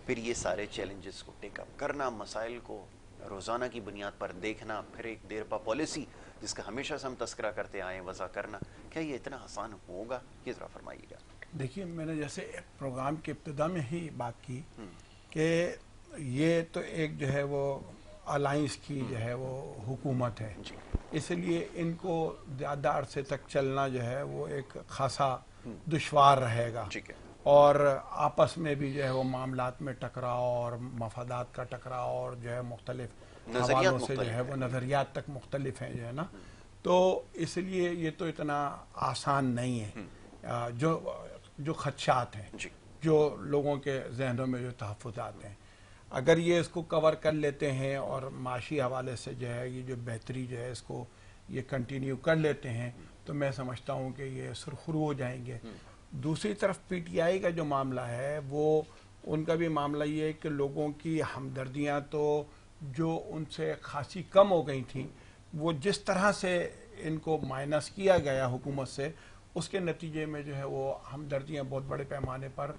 پھر یہ سارے چیلنجز کو ٹیک اپ کرنا, مسائل کو روزانہ کی بنیاد پر دیکھنا, پھر ایک دیر پا پالیسی جس کا ہمیشہ سے ہم تذکرہ کرتے آئے وضع کرنا, کیا یہ اتنا آسان ہوگا؟ یہ ذرا فرمائیے گا. دیکھیے میں نے جیسے پروگرام کے ابتدا میں ہی بات کی کہ یہ تو ایک جو ہے وہ الائنس کی جو ہے وہ حکومت ہے, اس لیے ان کو زیادہ عرصے تک چلنا جو ہے وہ ایک خاصا دشوار رہے گا, اور آپس میں بھی جو ہے وہ معاملات میں ٹکراؤ اور مفادات کا ٹکراؤ اور جو ہے مختلف حوالوں سے جو ہے وہ نظریات تک مختلف ہیں جو ہے نا. تو اس لیے یہ تو اتنا آسان نہیں ہے. جو خدشات ہیں, جو لوگوں کے ذہنوں میں جو تحفظات ہیں, اگر یہ اس کو کور کر لیتے ہیں اور معاشی حوالے سے جو ہے یہ جو بہتری جو ہے اس کو یہ کنٹینیو کر لیتے ہیں تو میں سمجھتا ہوں کہ یہ سرخرو ہو جائیں گے. دوسری طرف پی ٹی آئی کا جو معاملہ ہے وہ ان کا بھی معاملہ یہ ہے کہ لوگوں کی ہمدردیاں تو جو ان سے خاصی کم ہو گئی تھیں, وہ جس طرح سے ان کو مائنس کیا گیا حکومت سے, اس کے نتیجے میں جو ہے وہ ہمدردیاں بہت بڑے پیمانے پر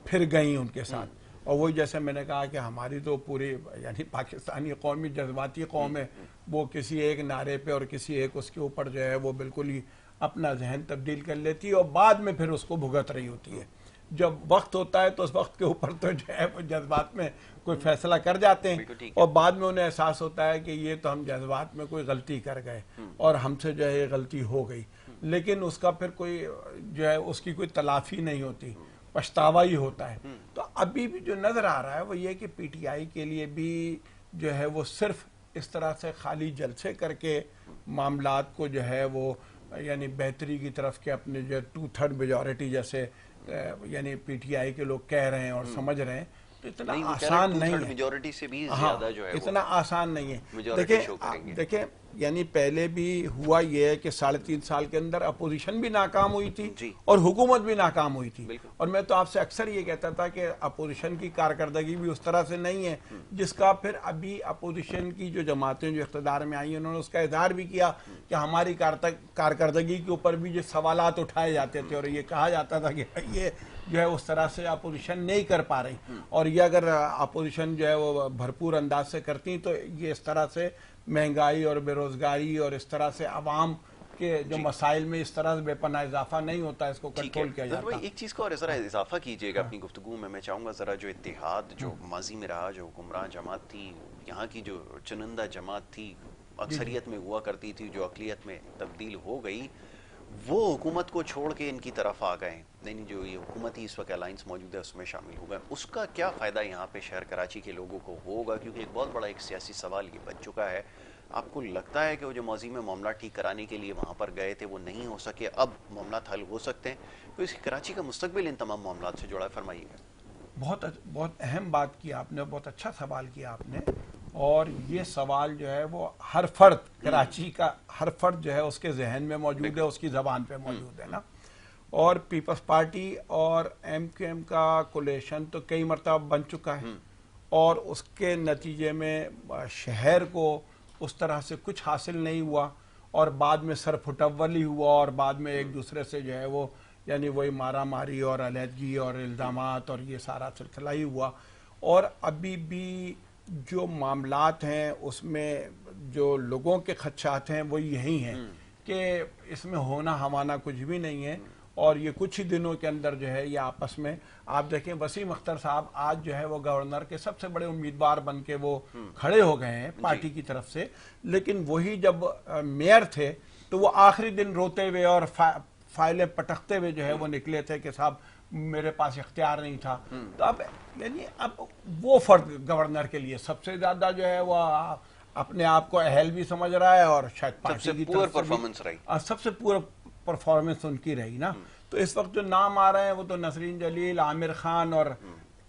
پھر گئیں ان کے ساتھ. اور وہی جیسے میں نے کہا کہ ہماری تو پوری یعنی پاکستانی قومی جذباتی قوم ہے, وہ کسی ایک نعرے پہ اور کسی ایک اس کے اوپر جو ہے وہ بالکل ہی اپنا ذہن تبدیل کر لیتی ہے اور بعد میں پھر اس کو بھگت رہی ہوتی ہے. جب وقت ہوتا ہے تو اس وقت کے اوپر تو جو ہے وہ جذبات میں کوئی فیصلہ کر جاتے ہیں اور بعد میں انہیں احساس ہوتا ہے کہ یہ تو ہم جذبات میں کوئی غلطی کر گئے اور ہم سے جو ہے یہ غلطی ہو گئی, لیکن اس کا پھر کوئی جو ہے اس کی کوئی تلافی نہیں ہوتی, پچھتاوا ہی ہوتا ہے. تو ابھی بھی جو نظر آ رہا ہے وہ یہ کہ پی ٹی آئی کے لیے بھی جو ہے وہ صرف اس طرح سے خالی جلسے کر کے معاملات کو جو ہے وہ یعنی بہتری کی طرف کے اپنے جو 2/3 میجورٹی جیسے یعنی پی ٹی آئی کے لوگ کہہ رہے ہیں اور سمجھ رہے ہیں, تو اتنا آسان نہیں ہے. میجورٹی سے بھی زیادہ جو ہے اتنا آسان نہیں ہے. دیکھیں یعنی پہلے بھی ہوا یہ ہے کہ 3.5 سال کے اندر اپوزیشن بھی ناکام ہوئی تھی جی اور حکومت بھی ناکام ہوئی تھی. بالکل. اور میں تو آپ سے اکثر یہ کہتا تھا کہ اپوزیشن کی کارکردگی بھی اس طرح سے نہیں ہے جس کا پھر ابھی اپوزیشن کی جو جماعتیں جو اقتدار میں آئی ہیں انہوں نے اس کا اظہار بھی کیا کہ ہماری کارکردگی کے اوپر بھی جو سوالات اٹھائے جاتے تھے اور یہ کہا جاتا تھا کہ یہ جو ہے اس طرح سے اپوزیشن نہیں کر پا رہی, اور یہ اگر اپوزیشن جو ہے وہ بھرپور انداز سے کرتی تو یہ اس طرح سے مہنگائی اور بے روزگاری اور اس طرح سے عوام کے جو مسائل میں اس طرح سے بے پناہ اضافہ نہیں ہوتا, اس کو کنٹرول کیا جاتا. ایک چیز کو اور ذرا اضافہ کیجئے گا اپنی گفتگو میں چاہوں گا ذرا جو اتحاد جو ماضی میں رہا, جو حکمراں جماعت تھی, یہاں کی جو چنندہ جماعت تھی, اکثریت میں ہوا کرتی تھی, جو اقلیت میں تبدیل ہو گئی, وہ حکومت کو چھوڑ کے ان کی طرف آ گئے, یعنی جو یہ حکومتی اس وقت الائنس موجود ہے اس میں شامل ہو گئے. اس کا کیا فائدہ یہاں پہ شہر کراچی کے لوگوں کو ہوگا, کیونکہ ایک بہت بڑا ایک سیاسی سوال یہ بن چکا ہے. آپ کو لگتا ہے کہ وہ جو ماضی میں معاملات ٹھیک کرانے کے لیے وہاں پر گئے تھے وہ نہیں ہو سکے, اب معاملات حل ہو سکتے ہیں, تو اس کراچی کا مستقبل ان تمام معاملات سے جڑا ہے, فرمائیے گا. بہت اہم بات کی آپ نے, بہت اچھا سوال کیا آپ نے, اور یہ سوال جو ہے وہ ہر فرد کراچی کا ہر فرد جو ہے اس کے ذہن میں موجود ہے, اس کی زبان پہ موجود ہے نا. اور پیپلز پارٹی اور ایم کیو ایم کا کولیشن تو کئی مرتبہ بن چکا ہے, اور اس کے نتیجے میں شہر کو اس طرح سے کچھ حاصل نہیں ہوا, اور بعد میں سر پھٹولی ہوا, اور بعد میں ایک دوسرے سے جو ہے وہ یعنی وہی مارا ماری اور علیحدگی اور الزامات اور یہ سارا سلسلہ ہی ہوا. اور ابھی بھی جو معاملات ہیں اس میں جو لوگوں کے خدشات ہیں وہ یہی ہیں کہ اس میں ہونا ہمانا کچھ بھی نہیں ہے, اور یہ کچھ ہی دنوں کے اندر جو ہے یہ آپس میں آپ دیکھیں وسیم اختر صاحب آج جو ہے وہ گورنر کے سب سے بڑے امیدوار بن کے وہ کھڑے ہو گئے ہیں پارٹی کی طرف سے, لیکن وہی جب میئر تھے تو وہ آخری دن روتے ہوئے اور فائلیں پٹکتے ہوئے جو ہے وہ نکلے تھے کہ صاحب میرے پاس اختیار نہیں تھا. تو اب یعنی اب وہ فرد گورنر کے لیے سب سے زیادہ جو ہے وہ اپنے آپ کو اہل بھی سمجھ رہا ہے, اور شاید پارٹی کی طرف سب سے پور پرفارمنس ان کی رہی نا. تو اس وقت جو نام آ رہے ہیں وہ تو نسرین جلیل, عامر خان اور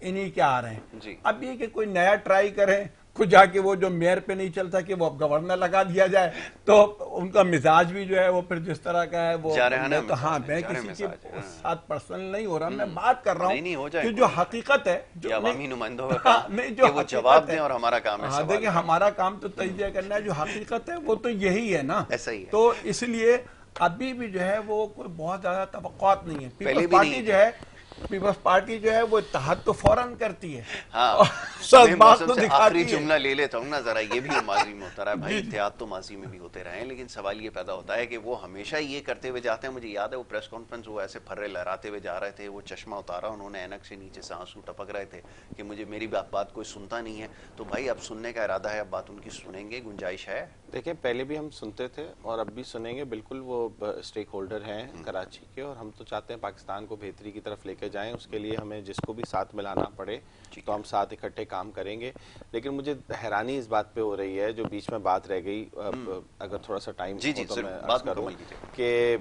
انہی کے آ رہے ہیں. اب یہ کہ کوئی نیا ٹرائی کریں, کچھ جا کے وہ جو میئر پہ نہیں چلتا کہ وہ اب گورنر لگا دیا جائے, تو ان کا مزاج بھی جو ہے وہ پھر جس طرح کا ہے وہ تو ہاں میں کسی کے ساتھ پرسنل نہیں ہو رہا, میں بات کر رہا ہوں کہ جو حقیقت ہے جو عوامی نمائندوں کا کام کہ وہ جواب دیں اور ہمارا کام ہے. ہاں دیکھیں ہمارا کام تو تجزیہ کرنا ہے, جو حقیقت ہے وہ تو یہی ہے نا. ایسا ہی ہے. تو اس لیے ابھی بھی جو ہے وہ کوئی بہت زیادہ توقعات نہیں ہے. پیپلز پارٹی جو ہے وہ اتحاد تو فوراً کرتی ہے. ہاں آخری جملہ لے لیتا ہوں نا ذرا, یہ بھی ماضی میں ہوتا رہا ہے بھائی, اتحاد تو ماضی میں بھی ہوتے رہے ہیں, لیکن سوال یہ پیدا ہوتا ہے کہ وہ ہمیشہ یہ کرتے ہوئے جاتے ہیں. مجھے یاد ہے وہ پریس کانفرنس وہ ایسے پھرے لہراتے ہوئے جا رہے تھے, وہ چشمہ اتارا انہوں نے, اینک سے نیچے سے آنسو ٹپک رہے تھے کہ مجھے میری بات کوئی سنتا نہیں ہے. تو بھائی اب سننے کا ارادہ ہے, اب بات ان کی سنیں گے, گنجائش ہے. دیکھیں پہلے بھی ہم سنتے تھے اور اب بھی سنیں گے, بالکل وہ اسٹیک ہولڈر ہیں کراچی کے, اور ہم تو چاہتے ہیں پاکستان کو بہتری کی طرف لے کے جائیں. اس کے لیے ہمیں جس کو بھی ساتھ ملانا پڑے تو ہم ساتھ اکٹھے کام کریں گے. لیکن مجھے حیرانی اس بات پہ ہو رہی ہے جو بیچ میں بات رہ گئی, اگر تھوڑا سا ٹائم ہو تو میں عرض کروں کہ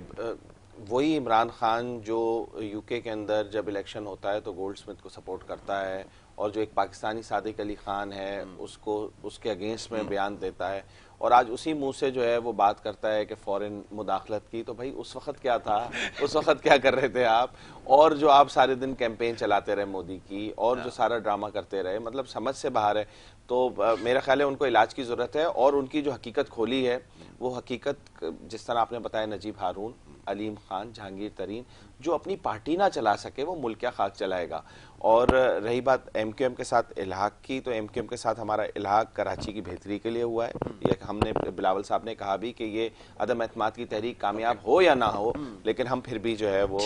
وہی عمران خان جو یو کے اندر جب الیکشن ہوتا ہے تو گولڈ سمتھ کو سپورٹ کرتا ہے, اور جو ایک پاکستانی صادق علی خان ہے اس کو اس کے اگینسٹ میں بیان دیتا ہے, اور آج اسی منہ سے جو ہے وہ بات کرتا ہے کہ فورن مداخلت کی. تو بھائی اس وقت کیا تھا, اس وقت کیا کر رہے تھے آپ, اور جو آپ سارے دن کیمپین چلاتے رہے مودی کی, اور جو سارا ڈرامہ کرتے رہے, مطلب سمجھ سے باہر ہے. تو میرا خیال ہے ان کو علاج کی ضرورت ہے, اور ان کی جو حقیقت کھولی ہے وہ حقیقت جس طرح آپ نے بتایا نجیب ہارون, علیم خان, جہانگیر ترین, جو اپنی پارٹی نہ چلا سکے وہ ملک کیا خاک چلائے گا. اور رہی بات ایم کیو ایم کے ساتھ الحاق کی, تو ایم کیو ایم کے ساتھ ہمارا الحاق کراچی کی بہتری کے لیے ہوا ہے. یہ ہم نے بلاول صاحب نے کہا بھی کہ یہ عدم اعتماد کی تحریک کامیاب ہو یا نہ ہو, لیکن ہم پھر بھی جو ہے وہ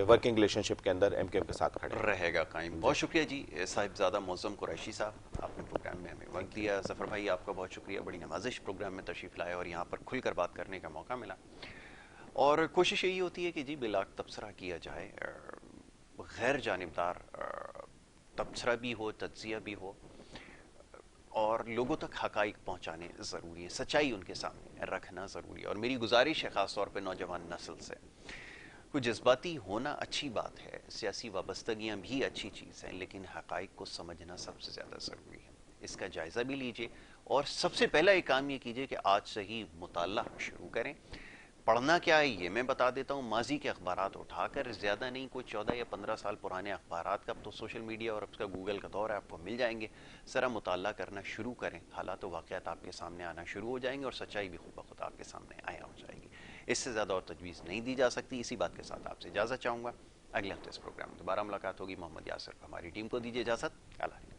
ورکنگ ریلیشن شپ کے اندر ایم کیو ایم کے ساتھ کھڑے رہے گا قائم. بہت شکریہ جی صاحبزادہ معظم قریشی صاحب, آپ نے پروگرام میں ہمیں وقت دیا. ظفر بھائی آپ کا بہت شکریہ, بڑی نوازش پروگرام میں تشریف لائے اور یہاں پر کھل کر بات کرنے کا موقع ملا. اور کوشش یہی ہوتی ہے کہ جی بلاک تبصرہ کیا جائے, غیر جانبدار تبصرہ بھی ہو, تجزیہ بھی ہو, اور لوگوں تک حقائق پہنچانے ضروری ہے, سچائی ان کے سامنے رکھنا ضروری ہے. اور میری گزارش ہے خاص طور پہ نوجوان نسل سے, کوئی جذباتی ہونا اچھی بات ہے, سیاسی وابستگیاں بھی اچھی چیز ہیں, لیکن حقائق کو سمجھنا سب سے زیادہ ضروری ہے. اس کا جائزہ بھی لیجئے، اور سب سے پہلا ایک کام یہ کیجئے کہ آج سے ہی مطالعہ شروع کریں۔ پڑھنا کیا ہے یہ میں بتا دیتا ہوں، ماضی کے اخبارات اٹھا کر، زیادہ نہیں، کوئی 14 یا 15 سال پرانے اخبارات کا، اب تو سوشل میڈیا اور اب کا گوگل کا دور ہے، آپ کو مل جائیں گے، ذرا مطالعہ کرنا شروع کریں، حالات و واقعات آپ کے سامنے آنا شروع ہو جائیں گے اور سچائی بھی خود بخود آپ کے سامنے آیا ہو جائے گی۔ اس سے زیادہ اور تجویز نہیں دی جا سکتی۔ اسی بات کے ساتھ آپ سے اجازت چاہوں گا، اگلے ہفتے اس پروگرام میں دوبارہ ملاقات ہوگی۔ محمد یاسر ہماری ٹیم کو دیجیے اجازت، اللہ حافظ۔